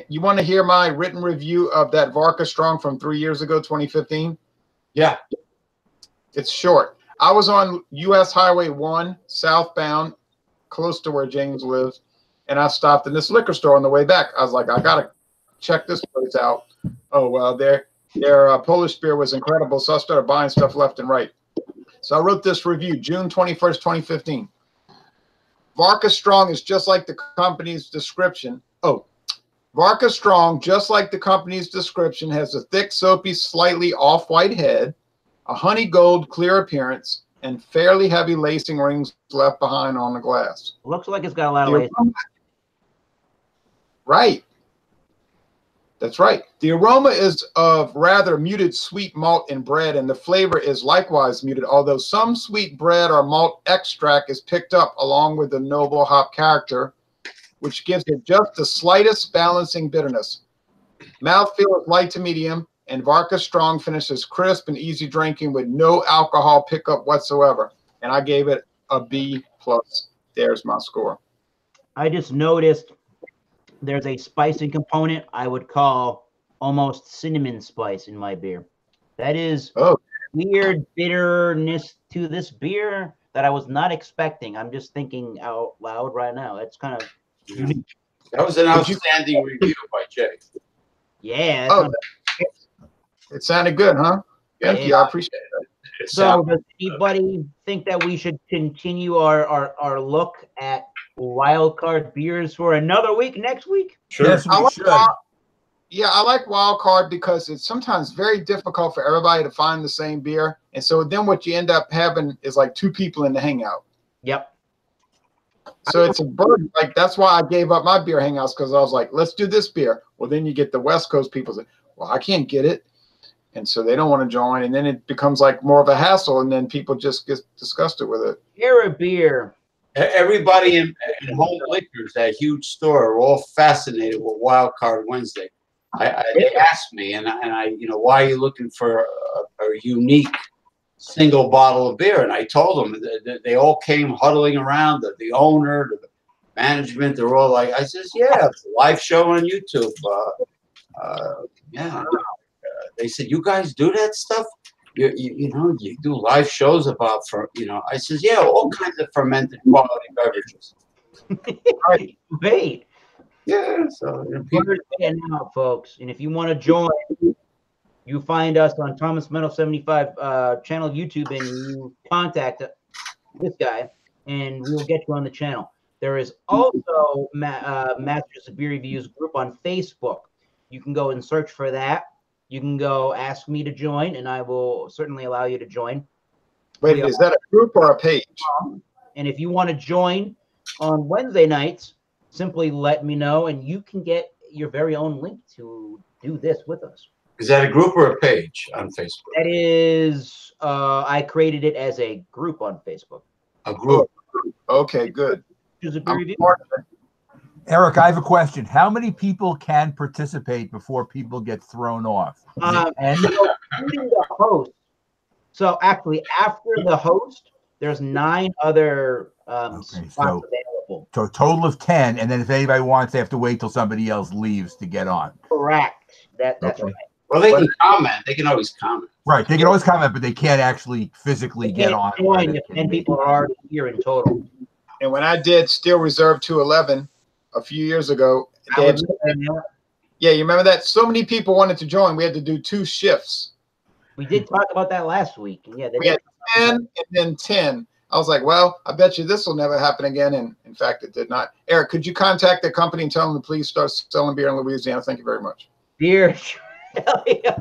you want to hear my written review of that Varka Strong from 3 years ago, 2015? Yeah. It's short. I was on U.S. Highway 1 southbound, close to where James lives, and I stopped in this liquor store on the way back. I was like, I gotta check this place out. Oh well, their Polish beer was incredible, so I started buying stuff left and right. So I wrote this review, June 21st, 2015. Varka Strong is just like the company's description. Oh, Varka Strong, just like the company's description, has a thick, soapy, slightly off-white head, a honey gold clear appearance, and fairly heavy lacing rings left behind on the glass. Looks like it's got a lot of lace. Right. That's right. The aroma is of rather muted sweet malt and bread, and the flavor is likewise muted, although some sweet bread or malt extract is picked up along with the noble hop character, which gives it just the slightest balancing bitterness. Mouthfeel is light to medium, and Varka Strong finishes crisp and easy drinking with no alcohol pickup whatsoever. And I gave it a B+. There's my score. I just noticed there's a spicing component I would call almost cinnamon spice in my beer. That is weird bitterness to this beer that I was not expecting. I'm just thinking out loud right now. It's kind of unique. That was an outstanding review by Jay. Yeah. Oh, it sounded good, huh? Thank you. I appreciate it. So does anybody think that we should continue our look at wild card beers for another week next week? Sure. Yes, we should. I like wild card because it's sometimes very difficult for everybody to find the same beer. And so then what you end up having is like two people in the hangout. Yep. So it's a burden. Like that's why I gave up my beer hangouts, because I was like, let's do this beer. Well, then you get the West Coast people say, well, I can't get it. And so they don't want to join. And then it becomes like more of a hassle. And then people just get disgusted with it. Era beer. Everybody in Home Liquors, that huge store, are all fascinated with Wild Card Wednesday. They asked me, and I, why are you looking for a unique single bottle of beer? And I told them that they all came huddling around, the owner, the management. They're all like, I says, yeah, it's a live show on YouTube. They said, you guys do that stuff? You do live shows about, I says, yeah, all kinds of fermented quality beverages. Great. Yeah, so And now, folks, and if you want to join, you find us on Thomas Meadow 75 channel YouTube, and you contact this guy, and we'll get you on the channel. There is also Masters of Beer Reviews group on Facebook. You can go and search for that. You can go ask me to join, and I will certainly allow you to join. Wait, is that a group or a page? And if you want to join on Wednesday nights, simply let me know, and you can get your very own link to do this with us. Is that a group or a page on Facebook? That is, I created it as a group on Facebook. A group. Okay, good. Choose a beer review. Eric, I have a question. How many people can participate before people get thrown off? Including the host. So actually, after the host, there's 9 other spots available. So a total of 10, and then if anybody wants, they have to wait till somebody else leaves to get on. Correct. That's right. Well, they can comment. They can always comment. Right. They can always comment, but they can't actually physically get on. Join if 10 people are already here in total. And when I did Steel Reserve 211 a few years ago, you remember that? So many people wanted to join. We had to do 2 shifts. We did talk about that last week. Yeah, we had 10 and then 10. I was like, well, I bet you this will never happen again. And in fact, it did not. Eric, could you contact the company and tell them to please start selling beer in Louisiana? Thank you very much. Beer. Hell yeah.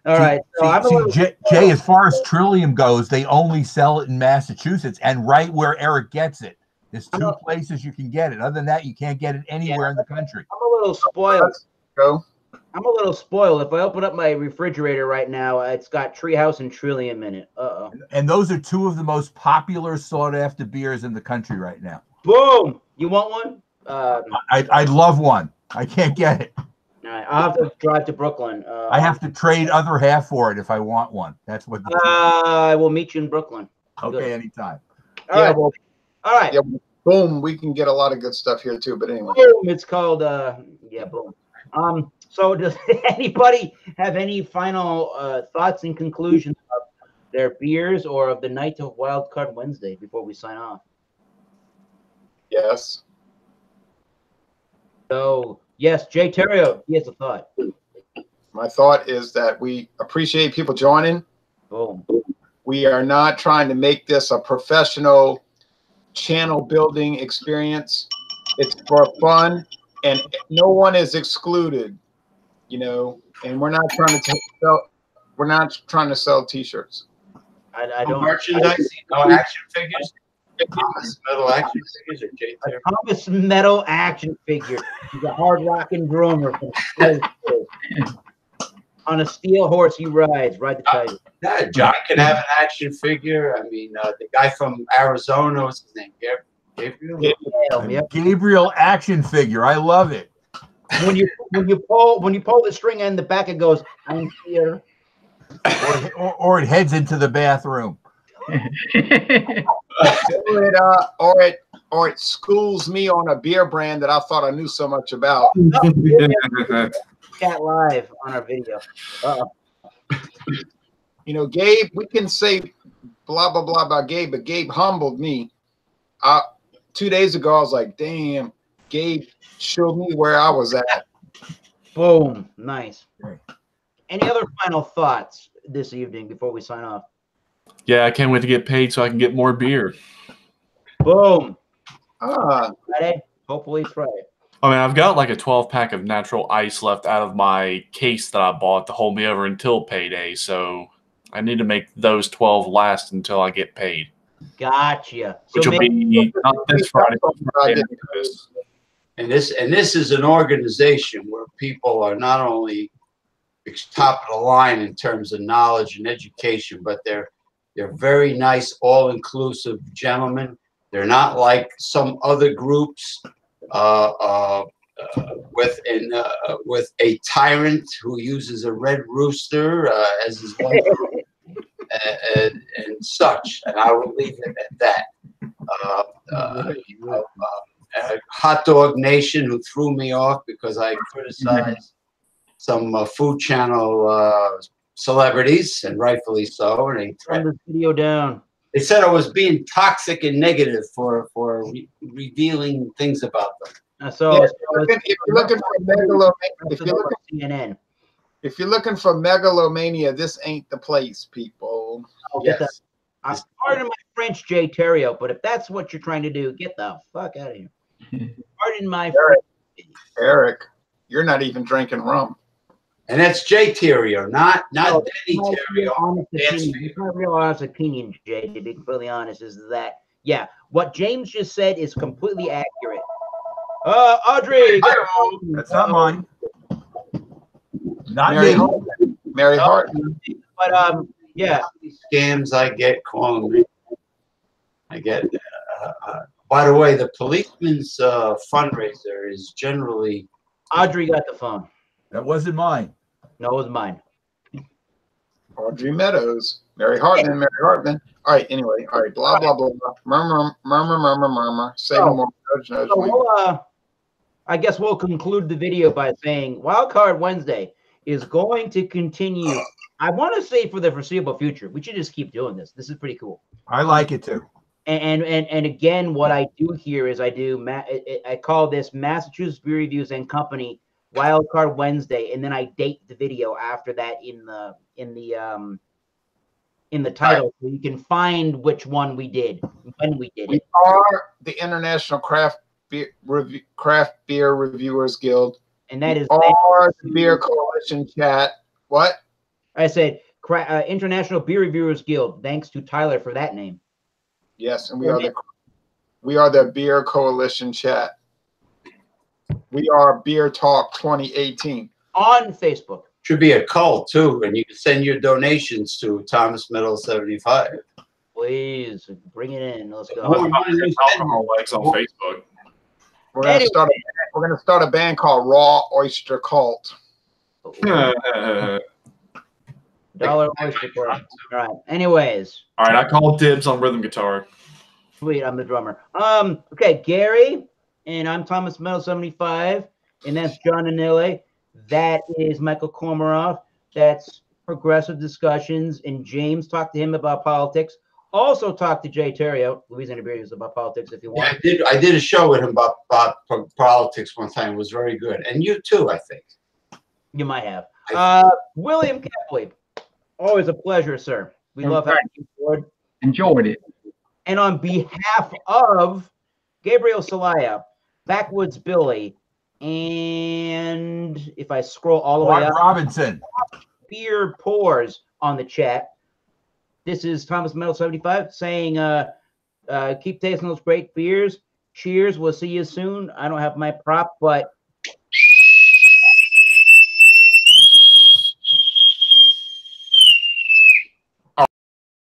All right. So I'm a little Jay, as far as Trillium goes, they only sell it in Massachusetts and right where Eric gets it. There's two places you can get it. Other than that, you can't get it anywhere in the country. I'm a little spoiled. Let's go. I'm a little spoiled. If I open up my refrigerator right now, it's got Treehouse and Trillium in it. Uh-oh. And those are two of the most popular sought-after beers in the country right now. Boom! You want one? I'd love one. I can't get it. All right, I'll have to drive to Brooklyn. I have to trade other half for it if I want one. That's what. I will meet you in Brooklyn. Okay, Good. anytime. All right. Well, All right. yeah, boom. We can get a lot of good stuff here too. But anyway, Boom! It's called boom. So does anybody have any final thoughts and conclusions of their beers or of the night of Wild Card Wednesday before we sign off? yes. So yes, Jay Terrio, he has a thought. My thought is that we appreciate people joining. Boom. We are not trying to make this a professional channel building experience. It's for fun, and no one is excluded, you know. And we're not trying to sell. We're not trying to sell T-shirts. I don't. Merchandise, no action figures. Thomas Metal action figures or Jay Terry? Thomas Metal action figure. He's a hard rocking drummer from Steel. On a steel horse he rides. Ride the tiger. Yeah, John can have an action figure. I mean, the guy from Arizona, what's his name? Gabriel? Yep. Gabriel action figure. I love it. When you pull the string in the back, it goes, I'm here. Or it heads into the bathroom. Or it schools me on a beer brand that I thought I knew so much about. Chat live on our video. You know, Gabe, we can say blah blah blah about Gabe, but Gabe humbled me. 2 days ago, I was like, damn, Gabe showed me where I was at. Boom. Nice. Any other final thoughts this evening before we sign off? Yeah, I can't wait to get paid so I can get more beer. Boom. Ah, Friday. Hopefully it's Friday. I mean, I've got like a 12-pack of natural ice left out of my case that I bought to hold me over until payday, so I need to make those 12 last until I get paid. Gotcha. Which will be not this Friday, but Friday after this. And this is an organization where people are not only top of the line in terms of knowledge and education, but they're very nice, all-inclusive gentlemen. They're not like some other groups with a tyrant who uses a red rooster as his one group and such. And I will leave it at that. Hot Dog Nation, who threw me off because I criticized some Food Channel celebrities, and rightfully so. And they Turn the video down. They said I was being toxic and negative for revealing things about them. So if you're looking for CNN. If you're looking for megalomania, this ain't the place, people. I'll get that. I'm pardon my French, Jay Terrio, but if that's what you're trying to do, get the fuck out of here. Pardon my French. Eric, you're not even drinking rum. And that's Jay Terrio, not Danny My Terrio. real honest opinion, Jay, to be completely honest, is that, yeah, what James just said is completely accurate. Audrey. That's not mine. Not Mary me. Hartman. Mary Hartman. But yeah. Scams I get calling me. I get. By the way, the policeman's fundraiser is generally. Audrey got the phone. That wasn't mine. No, it was mine. Audrey Meadows. Mary Hartman. Mary Hartman. All right. Anyway. All right. Blah blah blah. Murmur. Say no more. Nudge, So we'll, I guess we'll conclude the video by saying Wildcard Wednesday is going to continue. I want to say for the foreseeable future. We should just keep doing this. This is pretty cool. I like it too. And again, what I do here is I call this Massachusetts Beer Reviews and Company Wildcard Wednesday, and then I date the video after that in the in the title, so you can find which one we did, when we did We it. are the International Craft Beer Reviewers Guild. And that is Or the Beer Coalition chat. What? I said International Beer Reviewers Guild. Thanks to Tyler for that name. Yes, and we are the Beer Coalition chat. We are Beer Talk 2018 on Facebook. Should be a cult too, and you can send your donations to Thomas Metal 75. Please bring it in. Let's go. Alcohol likes on Facebook. We're gonna start a band called Raw Oyster Cult. $1 oyster club. All right. Anyways. All right, I call dibs on rhythm guitar. Sweet, I'm the drummer. Okay, Gary, and I'm Thomas Metal 75, and that's John Anile. That is Michael Komarov. That's Progressive Discussions, and James talked to him about politics. Also talked to Jay Terrio, Louisiana Beer Reviews, about politics if you want. Yeah, I did a show with him about politics one time. It was very good, and you too, I think. You might have. William Kepley, always a pleasure, sir. We love having you aboard. Enjoyed it. And on behalf of Gabriel Celaya, Backwoods Billy, and if I scroll all the way up, Robinson, Beer Pours on the chat. This is Thomas Metal 75 saying, keep tasting those great beers. Cheers. We'll see you soon. I don't have my prop, but